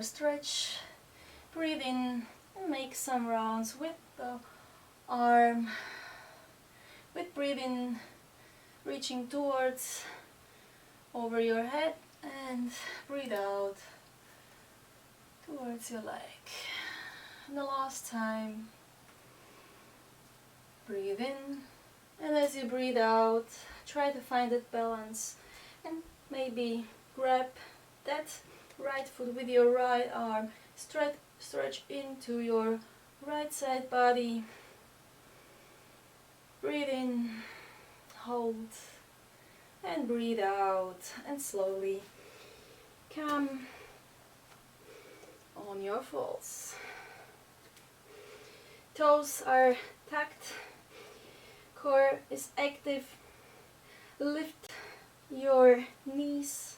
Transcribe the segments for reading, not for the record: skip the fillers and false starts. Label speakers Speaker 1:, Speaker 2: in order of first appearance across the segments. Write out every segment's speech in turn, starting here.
Speaker 1: Stretch. Breathe in and make some rounds with the arm. With breathing, reaching towards over your head, and breathe out towards your leg. And the last time, breathe in, and as you breathe out, try to find that balance and maybe grab that right foot with your right arm, stretch into your right side body. Breathe in, hold, and breathe out, and slowly come on your falls. Toes are tucked, core is active. Lift your knees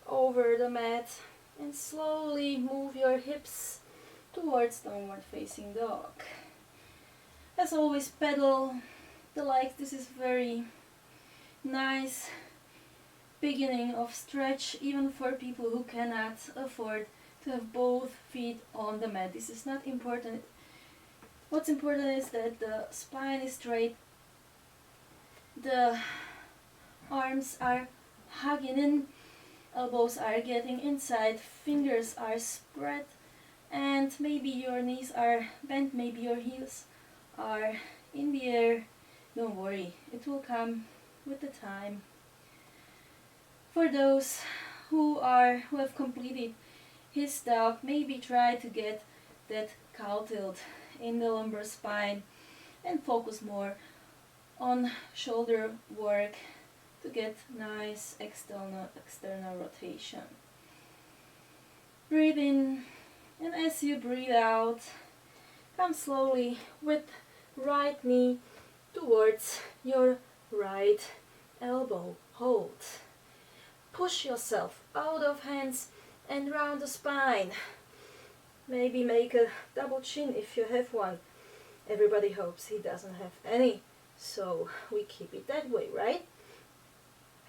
Speaker 1: over the mat and slowly move your hips towards downward facing dog. As always, pedal the legs. This is very nice beginning of stretch, even for people who cannot afford to have both feet on the mat. This is not important. What's important is that the spine is straight, the arms are hugging in, elbows are getting inside, fingers are spread, and maybe your knees are bent, maybe your heels are in the air. Don't worry, it will come with the time. For those who have completed his dog, maybe try to get that cow tilt in the lumbar spine and focus more on shoulder work to get nice external rotation. Breathe in, and as you breathe out, come slowly with right knee towards your right elbow. Hold. Push yourself out of hands and round the spine. Maybe make a double chin if you have one. Everybody hopes he doesn't have any, so we keep it that way, right?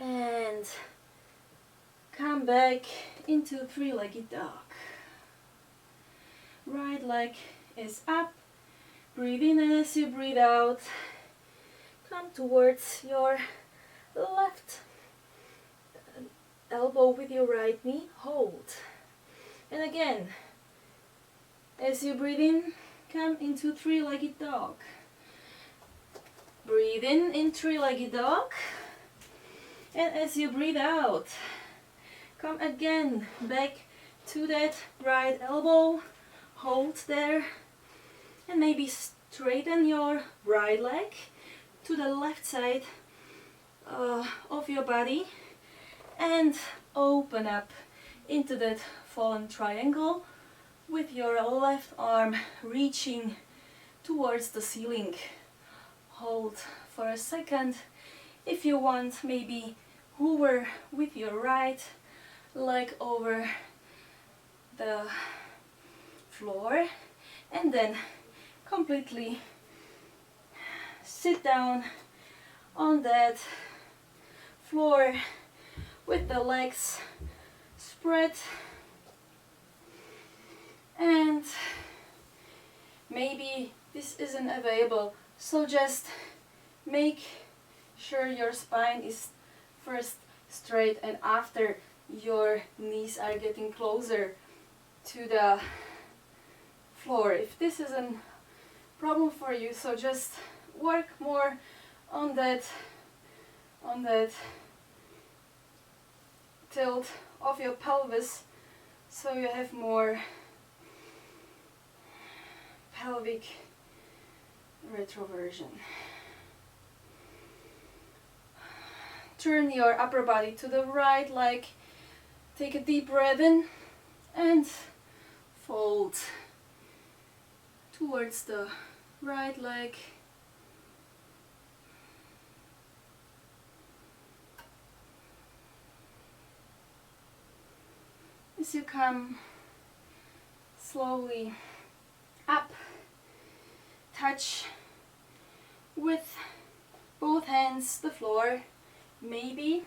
Speaker 1: And come back into three-legged dog. Right leg is up. Breathe in, and as you breathe out, come towards your left elbow with your right knee. Hold. And again, as you breathe in, come into three-legged dog. Breathe in three-legged dog. And as you breathe out, come again back to that right elbow. Hold there. And maybe straighten your right leg to the left side of your body. And open up into that fallen triangle with your left arm reaching towards the ceiling. Hold for a second. If you want, maybe hover with your right leg over the floor, and then completely sit down on that floor with the legs spread. And maybe this isn't available, so just make sure your spine is first straight, and after your knees are getting closer to the floor. If this is a problem for you, so just work more on that tilt of your pelvis, so you have more pelvic retroversion. Turn your upper body to the right leg. Take a deep breath in and fold towards the right leg. As you come slowly up, touch with both hands the floor. Maybe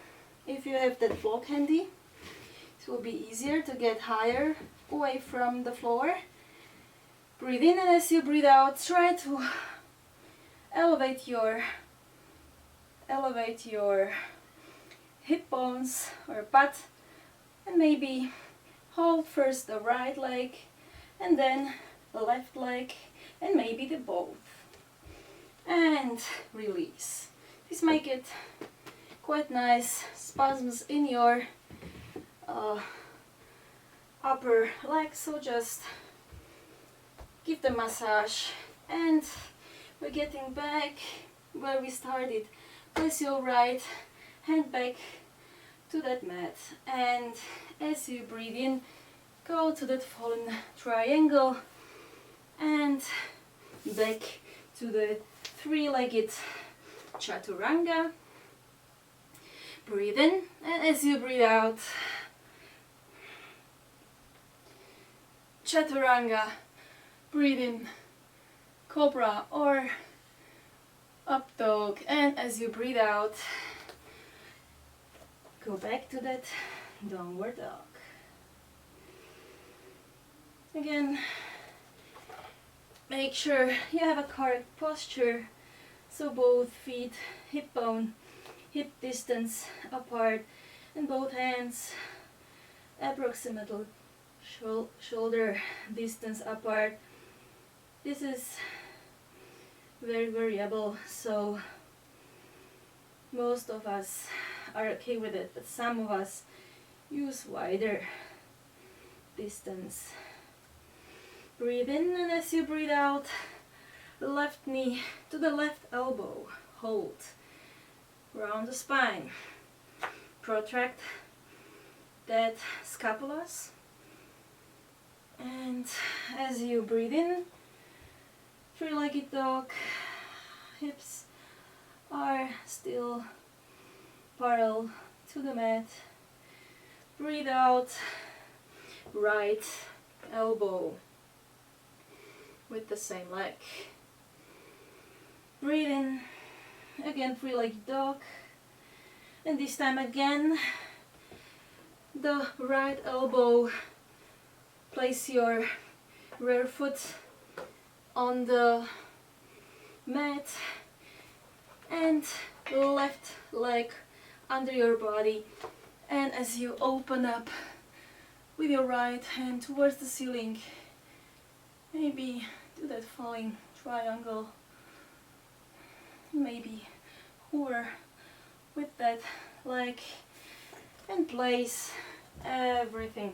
Speaker 1: if you have that block handy, it will be easier to get higher away from the floor. Breathe in, and as you breathe out, try to elevate your hip bones or butt, and maybe hold first the right leg and then the left leg and maybe the both, and release. This might get quite nice spasms in your upper leg, so just give the massage. And we're getting back where we started. Place your right hand back to that mat, and as you breathe in, go to that fallen triangle and back to the three-legged chaturanga. Breathe in, and as you breathe out, chaturanga. Breathe in, cobra or up dog, and as you breathe out, go back to that downward dog. Again, make sure you have a correct posture, so both feet hip distance apart, and both hands approximately shoulder distance apart. This is very variable, so most of us are okay with it, but some of us use wider distance. Breathe in, and as you breathe out, the left knee to the left elbow. Hold. Round the spine. Protract that scapulas. And as you breathe in, three-legged dog. Hips are still parallel to the mat. Breathe out, right elbow with the same leg. Breathe in, again three-legged dog, and this time again the right elbow. Place your rear foot on the mat and left leg under your body, and as you open up with your right hand towards the ceiling, maybe do that falling triangle, maybe hover with that leg, and place everything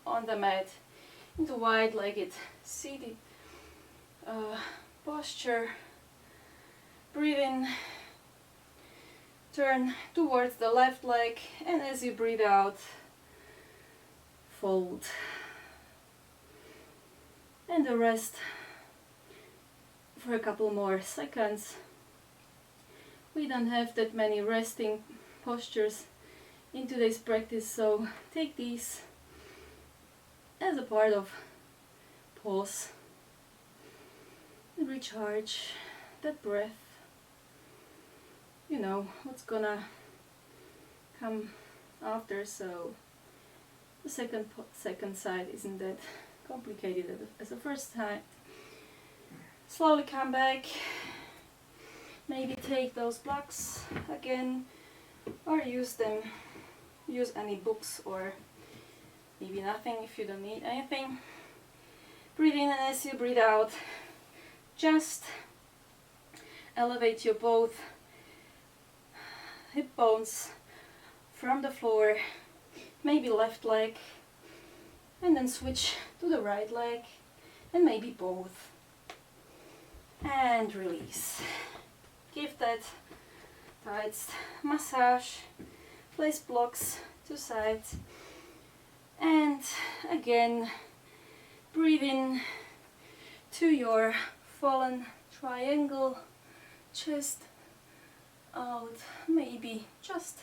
Speaker 1: on the mat into wide-legged seated posture. Breathe in, turn towards the left leg, and as you breathe out, fold. And the rest for a couple more seconds. We don't have that many resting postures in today's practice, so take these as a part of pause and recharge that breath. You know what's gonna come after, so the second side isn't that complicated as the first time. Slowly come back, maybe take those blocks again, or use any books, or maybe nothing if you don't need anything. Breathe in, and as you breathe out, just elevate your both hip bones from the floor, maybe left leg, and then switch to the right leg, and maybe both, and release. Give that tight massage, place blocks to sides, and again breathe in to your fallen triangle, chest out, maybe just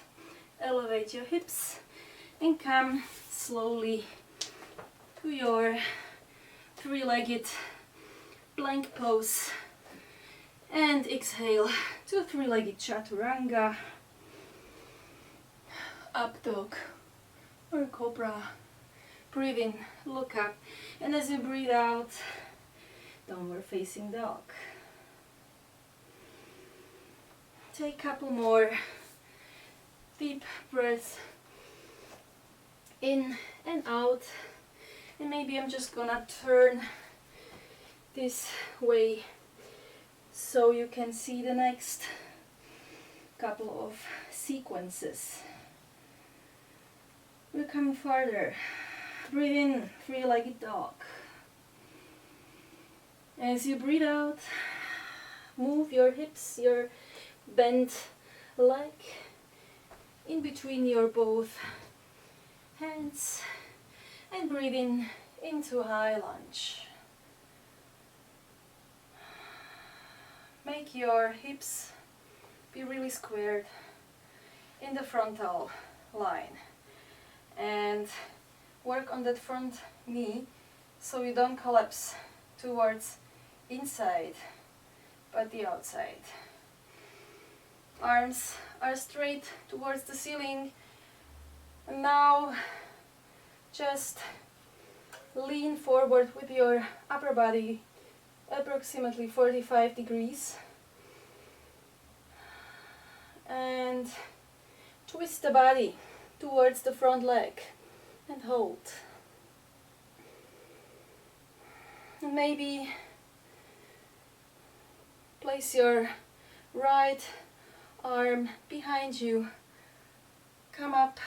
Speaker 1: elevate your hips and come slowly to your three-legged plank pose, and exhale to three-legged chaturanga, up dog, or cobra. Breathe in, look up, and as you breathe out, downward facing dog. Take a couple more deep breaths in and out, and maybe I'm just gonna turn this way so you can see the next couple of sequences. We're coming farther. Breathe in, three-legged dog. As you breathe out, move your hips, your bent leg in between your both hands, and breathe in into high lunge. Make your hips be really squared in the frontal line, and work on that front knee so you don't collapse towards inside but the outside. Arms are straight towards the ceiling, and now just lean forward with your upper body approximately 45 degrees and twist the body towards the front leg and hold. And maybe place your right arm behind you, come up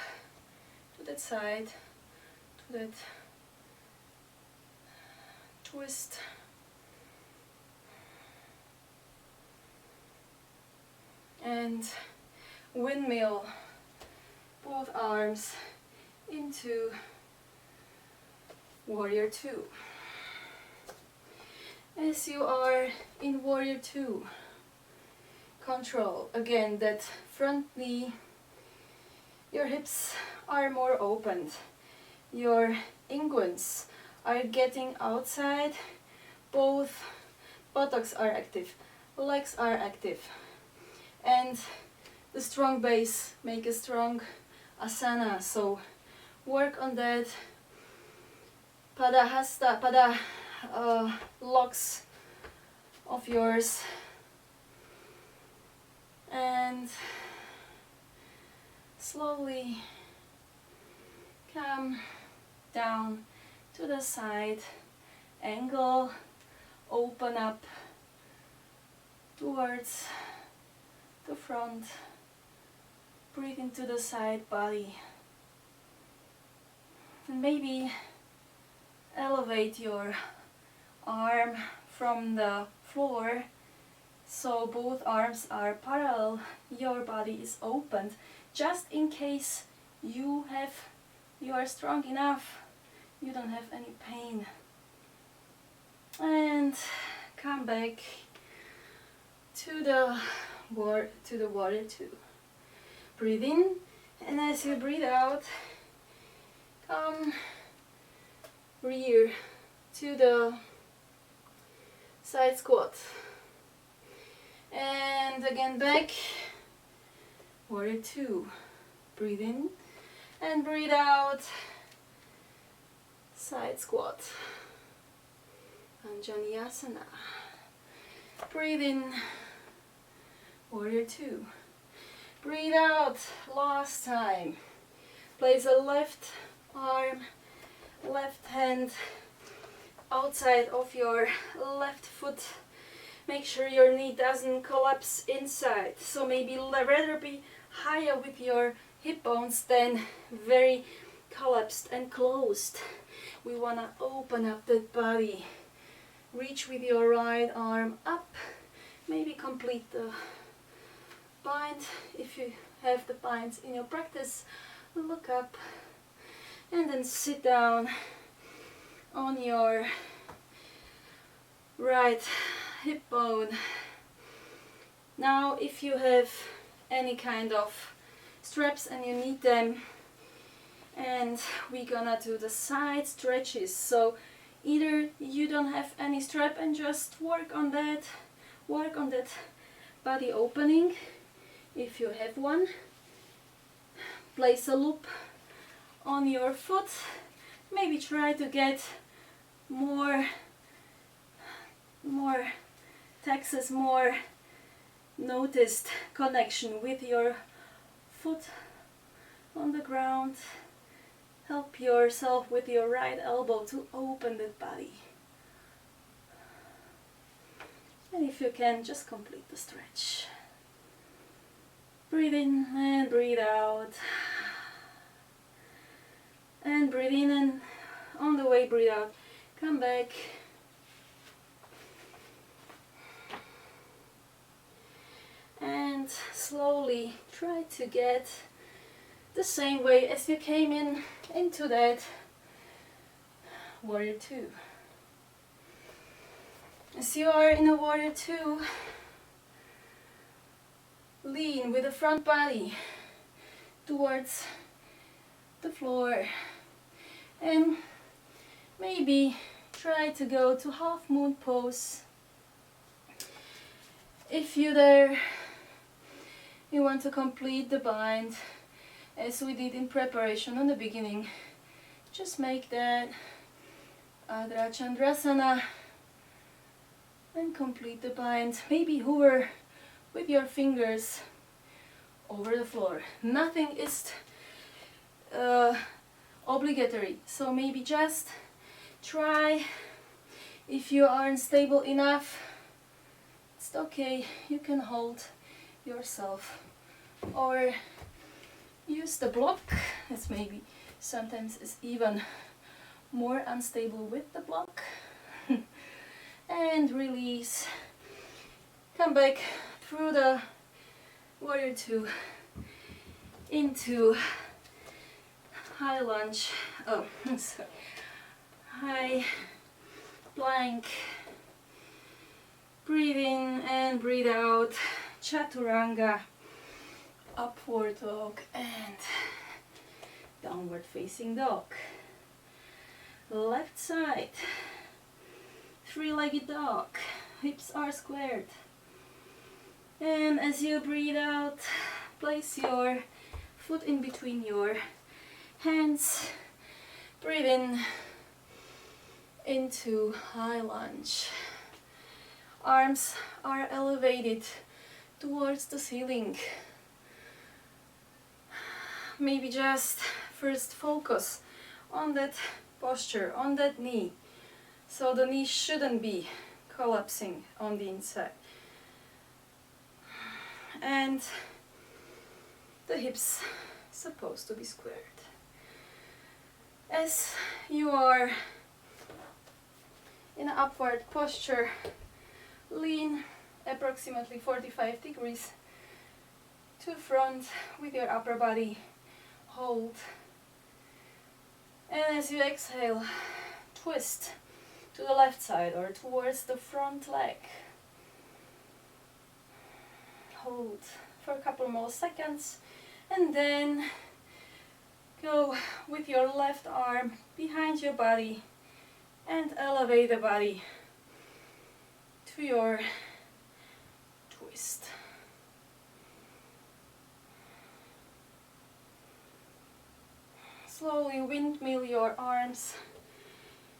Speaker 1: to that side, to that twist, and windmill both arms into Warrior 2. As you are in Warrior 2, control again that front knee. Your hips are more opened. Your inguins are getting outside. Both buttocks are active, legs are active. And the strong base make a strong asana, so work on that pada locks of yours, and slowly come down to the side angle, open up towards the front, breathe into the side body, and maybe elevate your arm from the floor so both arms are parallel, your body is opened, just in case you are strong enough, you don't have any pain. And come back to the Warrior 2. Breathe in, and as you breathe out, come rear to the side squat. And again back, Warrior 2. Breathe in and breathe out, side squat. Anjaneyasana. Breathe in, Warrior 2. Breathe out, last time. Place a left arm, left hand outside of your left foot. Make sure your knee doesn't collapse inside. So maybe rather be higher with your hip bones than very collapsed and closed. We want to open up that body. Reach with your right arm up. Maybe complete the bind. If you have the binds in your practice, look up and then sit down on your right hip bone. Now if you have any kind of straps and you need them, and we're gonna do the side stretches, so either you don't have any strap and just work on that body opening. If you have one, place a loop on your foot. Maybe try to get more Texas, more noticed connection with your foot on the ground. Help yourself with your right elbow to open the body. And if you can, just complete the stretch. Breathe in and breathe out. And breathe in, and on the way breathe out. Come back. And slowly try to get the same way as you came into that warrior two. As you are in a warrior two, lean with the front body towards the floor and maybe try to go to half moon pose. If you dare, you want to complete the bind as we did in preparation on the beginning. Just make that Adra Chandrasana and complete the bind. Maybe hover with your fingers over the floor. Nothing is obligatory, so maybe just try. If you aren't stable enough, it's okay, you can hold yourself or use the block. It's maybe sometimes is even more unstable with the block. And release. Come back through the warrior two into high lunge. Oh, sorry. High plank. Breathe in and breathe out. Chaturanga. Upward dog and downward facing dog. Left side. Three-legged dog. Hips are squared. And as you breathe out, place your foot in between your hands. Breathe in into high lunge. Arms are elevated towards the ceiling. Maybe just first focus on that posture, on that knee. So the knee shouldn't be collapsing on the inside. And the hips supposed to be squared. As you are in an upward posture, lean approximately 45 degrees to front with your upper body. Hold. And as you exhale, twist to the left side or towards the front leg. Hold for a couple more seconds and then go with your left arm behind your body and elevate the body to your twist. Slowly windmill your arms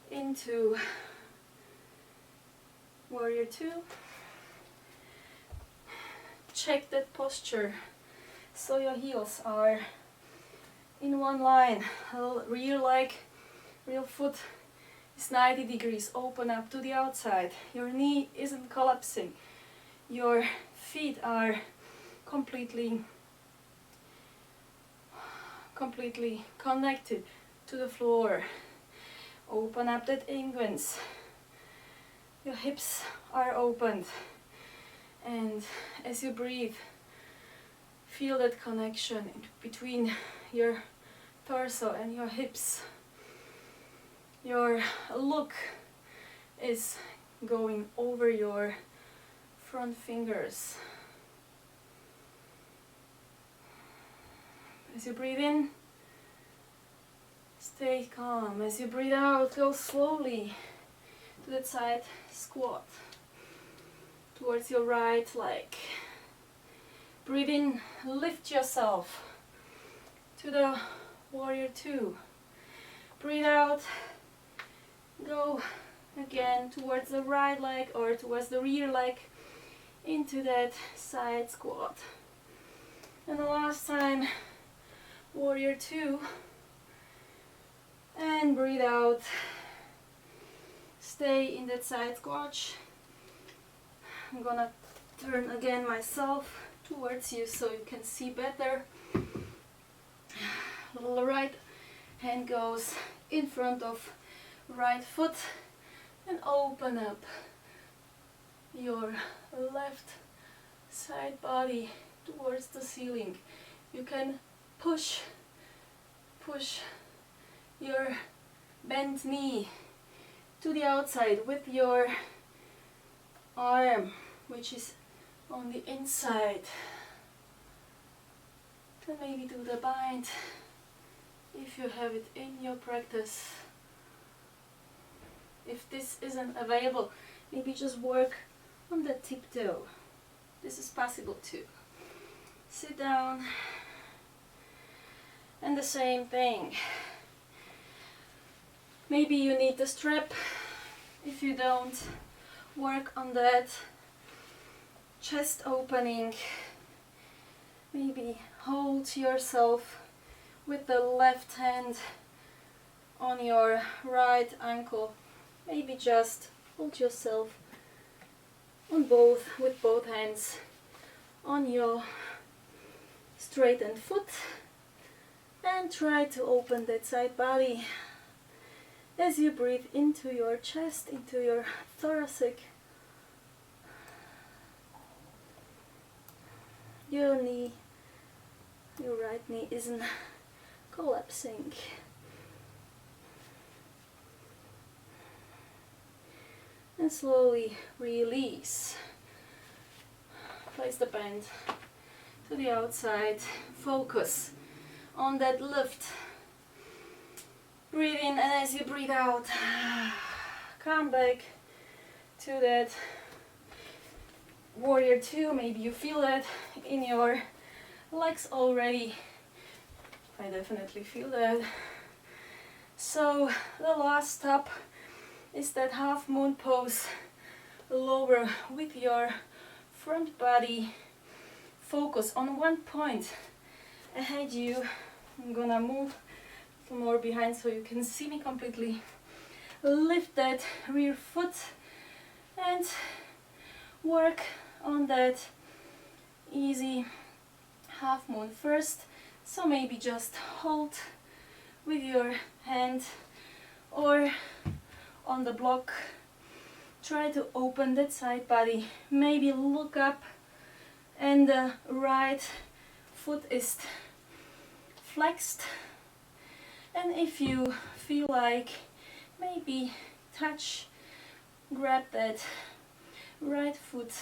Speaker 1: into warrior two. Check that posture so your heels are in one line. Rear leg, rear foot is 90 degrees, open up to the outside. Your knee isn't collapsing. Your feet are completely connected to the floor. Open up that inguins. Your hips are opened. And as you breathe, feel that connection between your torso and your hips. Your look is going over your front fingers. As you breathe in, stay calm. As you breathe out, go slowly to that side squat towards your right leg. Breathe in, lift yourself to the warrior two. Breathe out, go again towards the right leg or towards the rear leg into that side squat. And the last time, warrior two, and breathe out, stay in that side squat. I'm gonna turn again myself towards you so you can see better. Little right hand goes in front of right foot and open up your left side body towards the ceiling. You can push your bent knee to the outside with your arm, which is on the inside. Then maybe do the bind if you have it in your practice. If this isn't available, maybe just work on the tiptoe. This is possible too. Sit down and the same thing. Maybe you need the strap. If you don't, work on that chest opening. Maybe hold yourself with the left hand on your right ankle. Maybe just hold yourself on with both hands on your straightened foot and try to open that side body as you breathe into your chest, into your thoracic. Your knee, your right knee isn't collapsing. And slowly release. Place the band to the outside. Focus on that lift. Breathe in, and as you breathe out, come back to that warrior two. Maybe you feel that in your legs already. I definitely feel that. So the last stop is that half moon pose. Lower with your front body. Focus on one point ahead you. I'm gonna move more behind so you can see me completely. Lift that rear foot and work on that easy half moon first. So maybe just hold with your hand or on the block. Try to open that side body. Maybe look up and the right foot is flexed. And if you feel like, maybe grab that right foot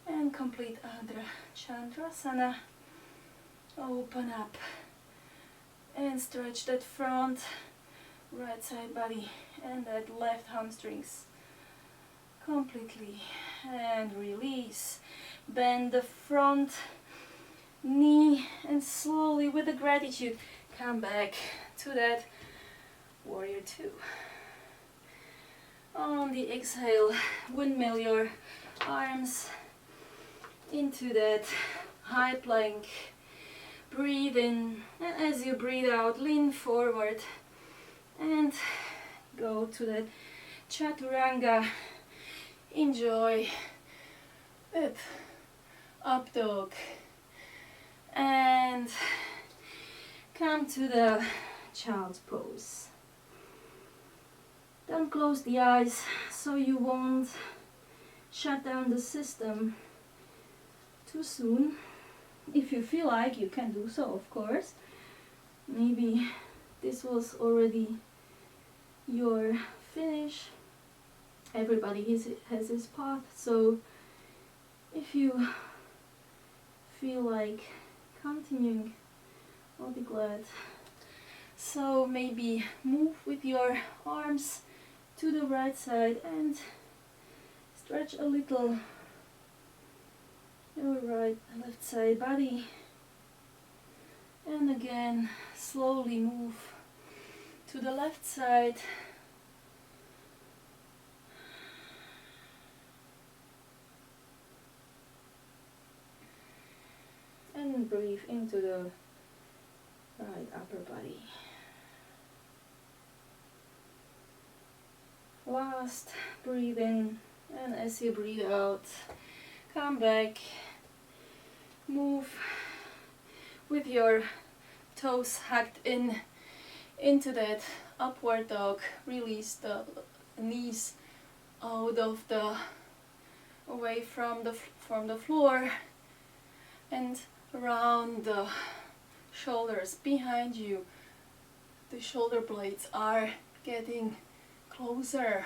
Speaker 1: and complete Ardha Chandrasana. Open up and stretch that front right side body and that left hamstrings completely, and release. Bend the front knee and slowly, with the gratitude, come back to that warrior two. On the exhale, windmill your arms into that high plank. Breathe in, and as you breathe out, lean forward and go to that chaturanga. Enjoy that up dog and come to the child's pose. Don't close the eyes so you won't shut down the system too soon. If you feel like, you can do so, of course. Maybe this was already your finish. Everybody has his path, so if you feel like continuing, I'll be glad. So maybe move with your arms to the right side and stretch a little your right and left side body. And again, slowly move to the left side. And breathe into the right upper body. Last, breathe in, and as you breathe out, come back, move with your toes hugged in into that upward dog. Release the knees out of the away from the floor and around the shoulders behind you. The shoulder blades are getting closer,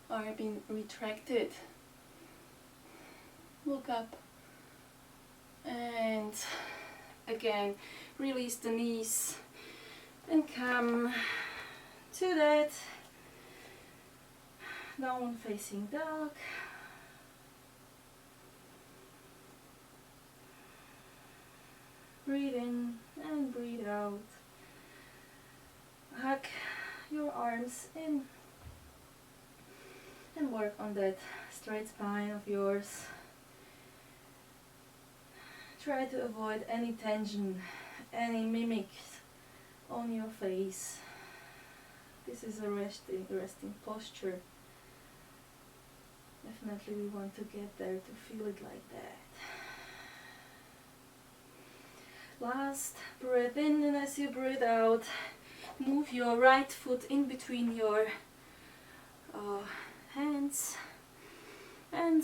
Speaker 1: are being retracted. Look up and again release the knees and come to that downward facing dog. Breathe in and breathe out. Hug your arms in and work on that straight spine of yours. Try to avoid any tension, any mimics on your face. This is a resting posture. Definitely we want to get there to feel it like that. Last, breathe in, and as you breathe out, move your right foot in between your hands and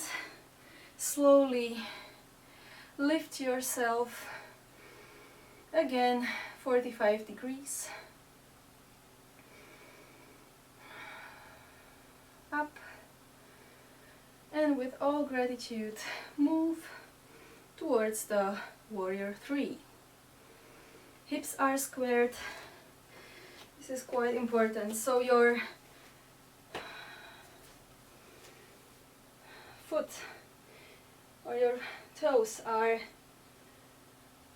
Speaker 1: slowly lift yourself again 45 degrees up, and with all gratitude move towards the warrior 3. Hips are squared. This is quite important. So your foot or your toes are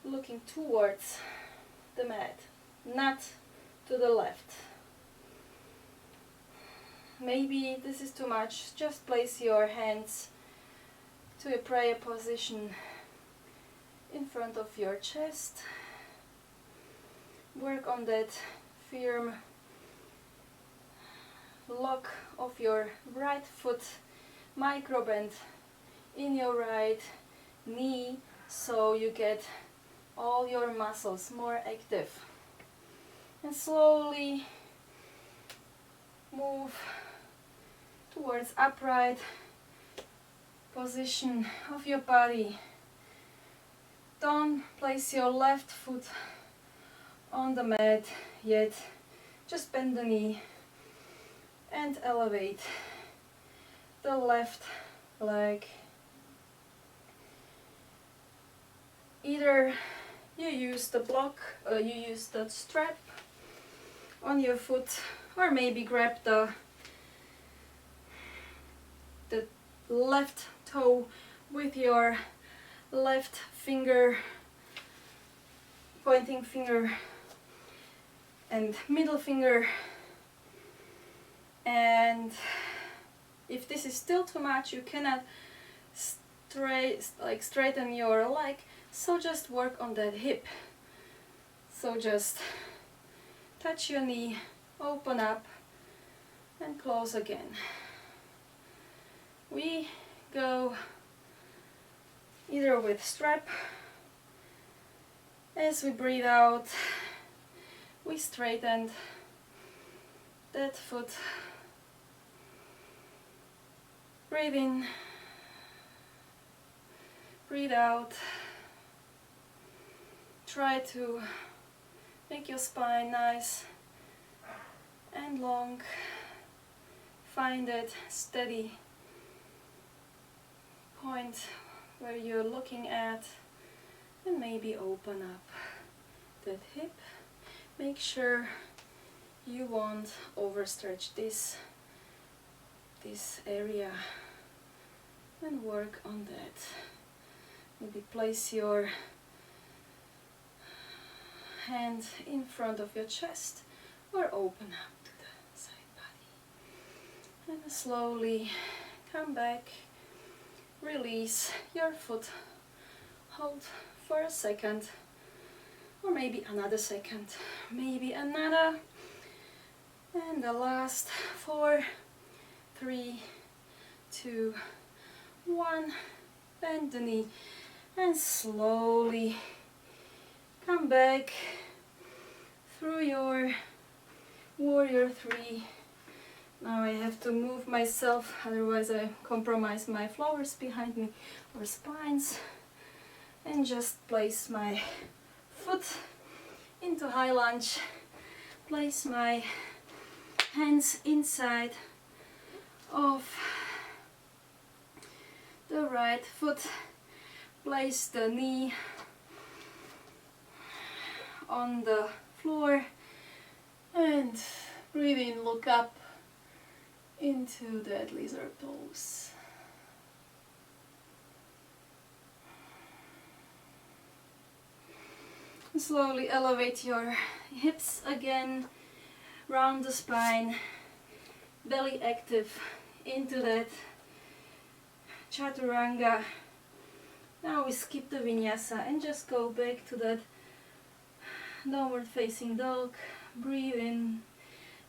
Speaker 1: looking towards the mat, not to the left. Maybe this is too much. Just place your hands to a prayer position in front of your chest. Work on that firm lock of your right foot, micro bend in your right knee so you get all your muscles more active. And slowly move towards upright position of your body. Don't place your left foot on the mat yet. Just bend the knee and elevate the left leg. Either you use the block, you use the strap on your foot, or maybe grab the left toe with your left finger, pointing finger and middle finger. And if this is still too much, you cannot straighten your leg, so just work on that hip. So just touch your knee, open up and close again. We go either with strap. As we breathe out, we straighten that foot. Breathe in, breathe out. Try to make your spine nice and long. Find that steady point where you're looking at, and maybe open up that hip. Make sure you won't overstretch this area, and work on that. Maybe place your hand in front of your chest or open up to the side body. And slowly come back, release your foot, hold for a second, or maybe another second, maybe another, and the last 4, 3, 2, 1, bend the knee and slowly come back through your warrior 3. Now I have to move myself, otherwise I compromise my flowers behind me or spines, and just place my foot into high lunge, place my hands inside of the right foot, place the knee on the floor and breathe in, look up into that lizard pose. Slowly elevate your hips again, round the spine, belly active into that chaturanga. Now we skip the vinyasa and just go back to that downward facing dog. Breathe in,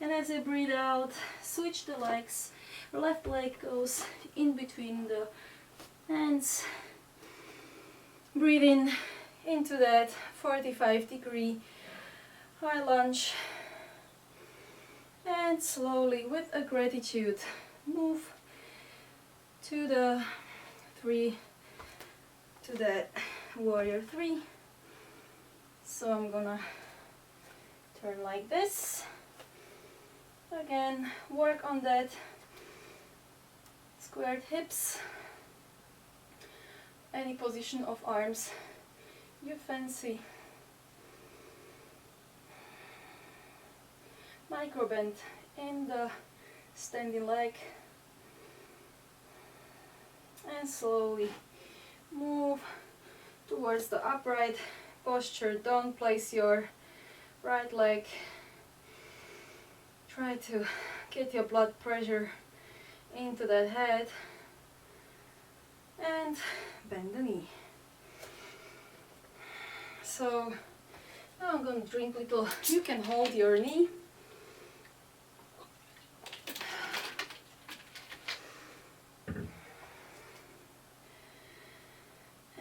Speaker 1: and as I breathe out, switch the legs. Left leg goes in between the hands. Breathe in into that 45-degree high lunge, and slowly with a gratitude move to the 3, to that warrior 3. So I'm gonna turn like this. Again, work on that squared hips, any position of arms you fancy. Micro bend in the standing leg, and slowly move towards the upright posture. Don't place your right leg. Try to get your blood pressure into that head, and bend the knee. So now I'm going to drink little. You can hold your knee.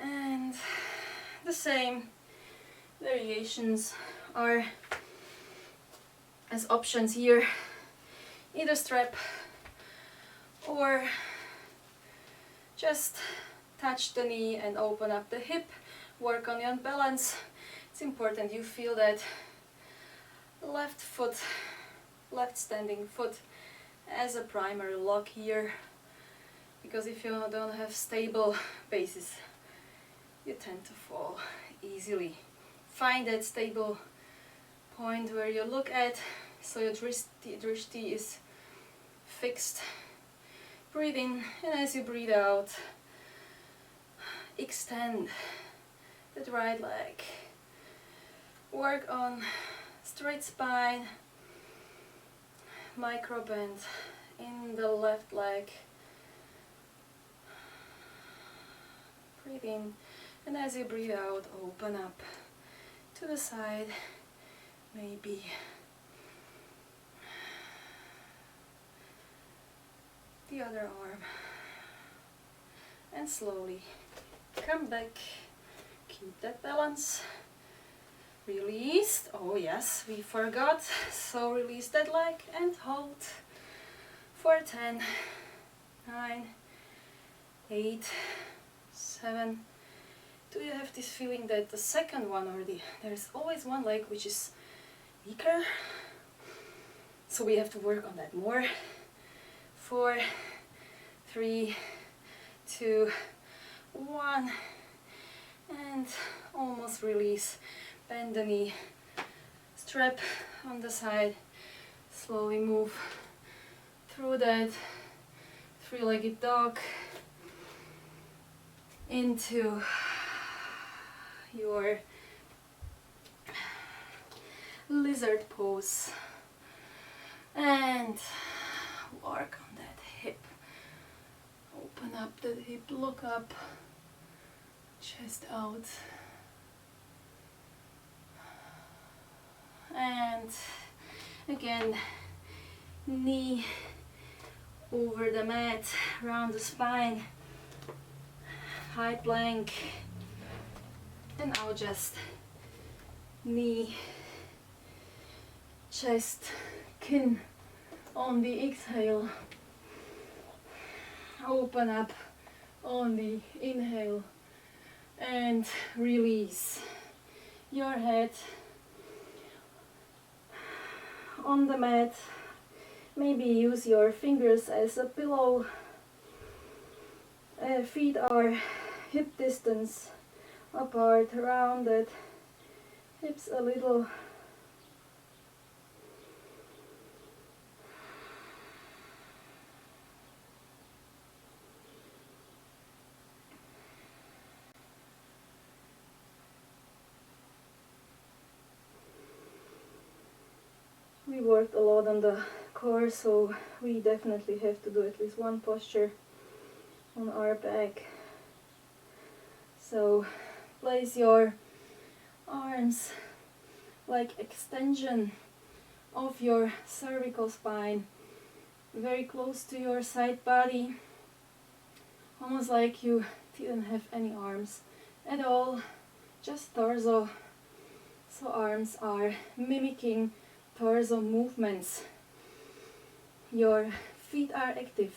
Speaker 1: And the same variations are as options here. Either strap or just touch the knee and open up the hip. Work on your balance. It's important you feel that left foot, left standing foot as a primary lock here, because if you don't have stable bases, you tend to fall easily. Find that stable point where you look at, so your drishti is fixed. Breathe in, and as you breathe out, extend that right leg. Work on straight spine, micro bend in the left leg. Breathe in, and as you breathe out, open up to the side, maybe the other arm, and slowly come back. Keep that balance. Release. Oh yes, we forgot. So release that leg and hold for 10, 9, 8, 7. Do you have this feeling that the second one, or there's always one leg which is weaker? So we have to work on that more. 4, 3, 2, 1, and almost release. Bend the knee, strap on the side, slowly move through that 3-legged dog into your lizard pose. And work on that hip. Open up the hip, look up, chest out. And again, knee over the mat, round the spine, high plank. And now just knee, chest, chin on the exhale. Open up on the inhale and release your head on the mat. Maybe use your fingers as a pillow. Feet are hip distance apart, rounded, hips a little. We worked a lot on the core, so we definitely have to do at least one posture on our back. So place your arms like extension of your cervical spine, very close to your side body, almost like you didn't have any arms at all, just torso. So arms are mimicking torso movements. Your feet are active,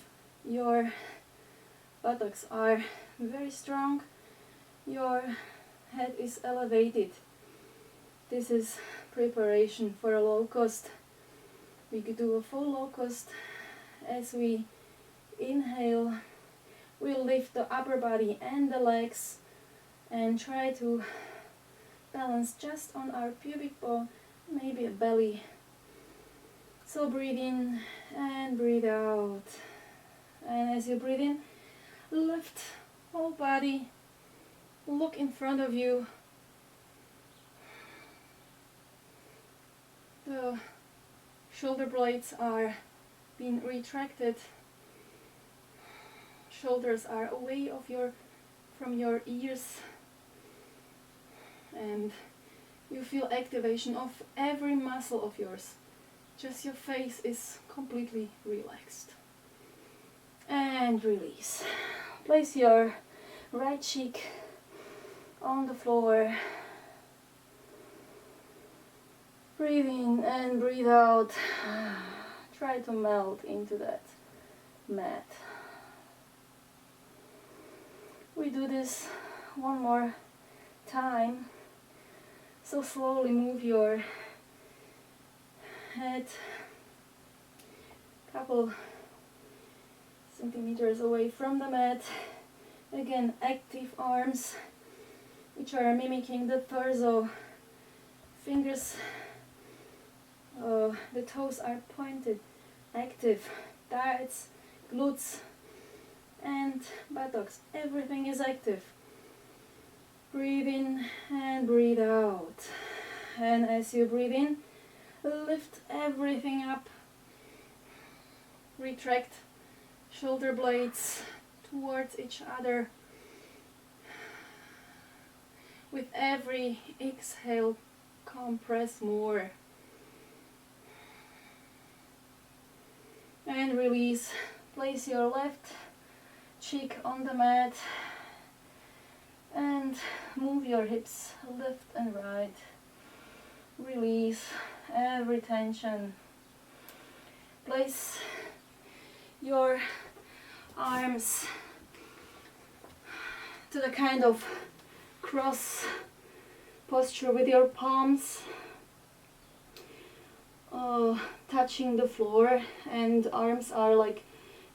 Speaker 1: your buttocks are very strong, your head is elevated. This is preparation for a locust. We could do a full locust. As we inhale, we'll lift the upper body and the legs and try to balance just on our pubic bone, maybe a belly. So breathe in and breathe out. And as you breathe in, lift whole body, look in front of you. The shoulder blades are being retracted. Shoulders are away from your ears. And you feel activation of every muscle of yours. Just your face is completely relaxed. And release. Place your right cheek on the floor. Breathe in and breathe out. Try to melt into that mat. We do this one more time. So slowly move your head a couple centimeters away from the mat. Again, active arms, which are mimicking the torso. Fingers, the toes are pointed, active. Thighs, glutes, and buttocks. Everything is active. Breathe in and breathe out. And as you breathe in, lift everything up. Retract shoulder blades towards each other. With every exhale, compress more. And release. Place your left cheek on the mat and move your hips left and right. Release every tension. Place your arms to the kind of cross posture with your palms touching the floor, and arms are like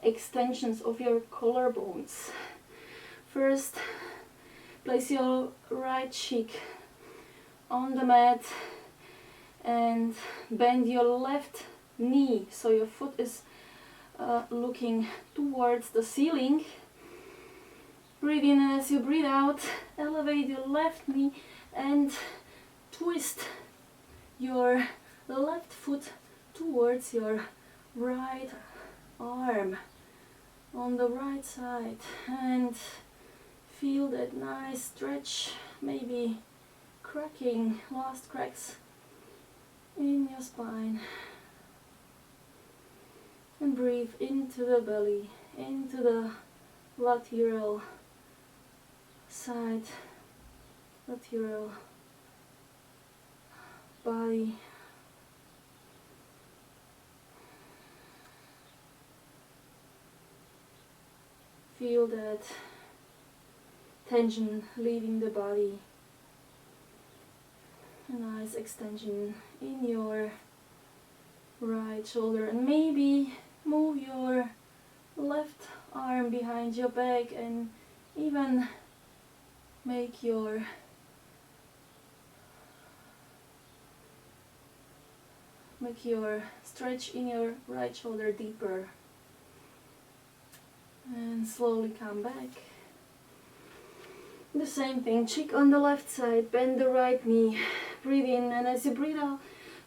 Speaker 1: extensions of your collarbones. First, place your right cheek on the mat and bend your left knee so your foot is looking towards the ceiling. Breathe in, and as you breathe out, elevate your left knee and twist your left foot towards your right arm on the right side and feel that nice stretch, maybe cracking, last cracks in your spine. And breathe into the belly, into the lateral side, lateral body. Feel that tension leaving the body. A nice extension in your right shoulder, and maybe move your left arm behind your back and even make your stretch in your right shoulder deeper. And slowly come back. The same thing, cheek on the left side, bend the right knee, breathe in, and as you breathe out,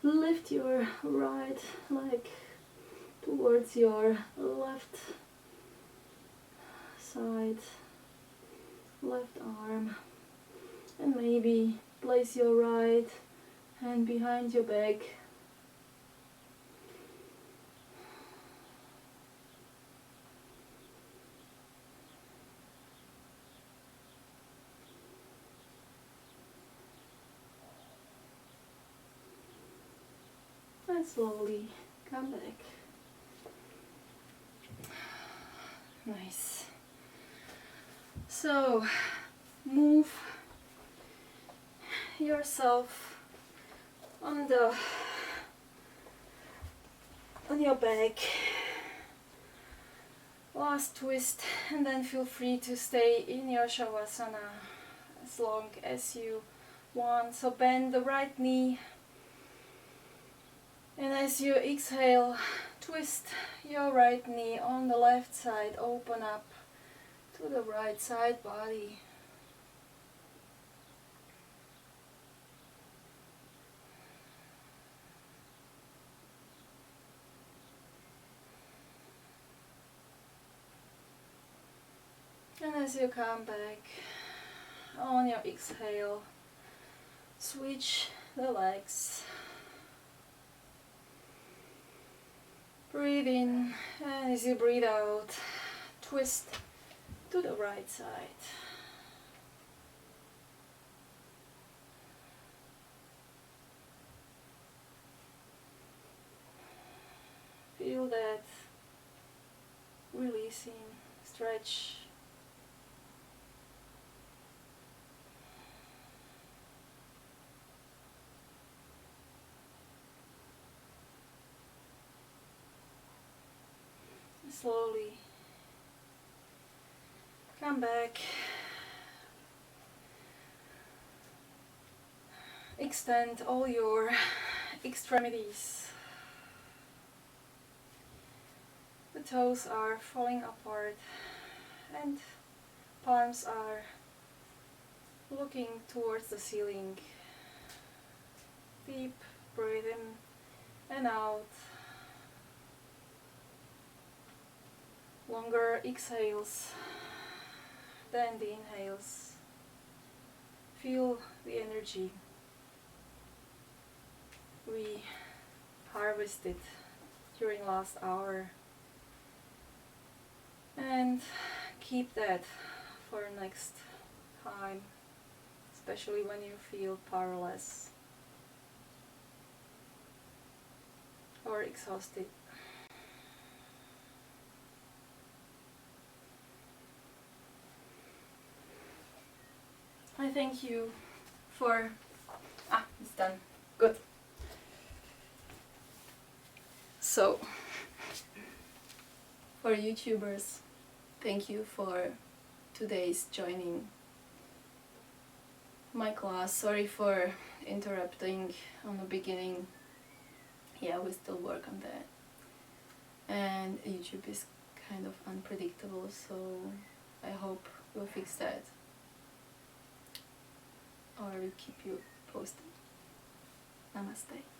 Speaker 1: lift your right leg towards your left side, left arm, and maybe place your right hand behind your back. And slowly come back. Nice. So move yourself on your back. Last twist, and then feel free to stay in your shavasana as long as you want. So bend the right knee. And as you exhale, twist your right knee on the left side, open up to the right side body. And as you come back on your exhale, switch the legs. Breathe in, and as you breathe out, twist to the right side. Feel that releasing stretch. Slowly come back, extend all your extremities. The toes are falling apart and palms are looking towards the ceiling. Deep breath in and out. Longer exhales than the inhales. Feel the energy we harvested during last hour, and keep that for next time, especially when you feel powerless or exhausted. I thank you for... it's done. Good. So, for YouTubers, thank you for today's joining my class. Sorry for interrupting on the beginning. Yeah, we still work on that. And YouTube is kind of unpredictable, so I hope we'll fix that. Or we'll keep you posted. Namaste.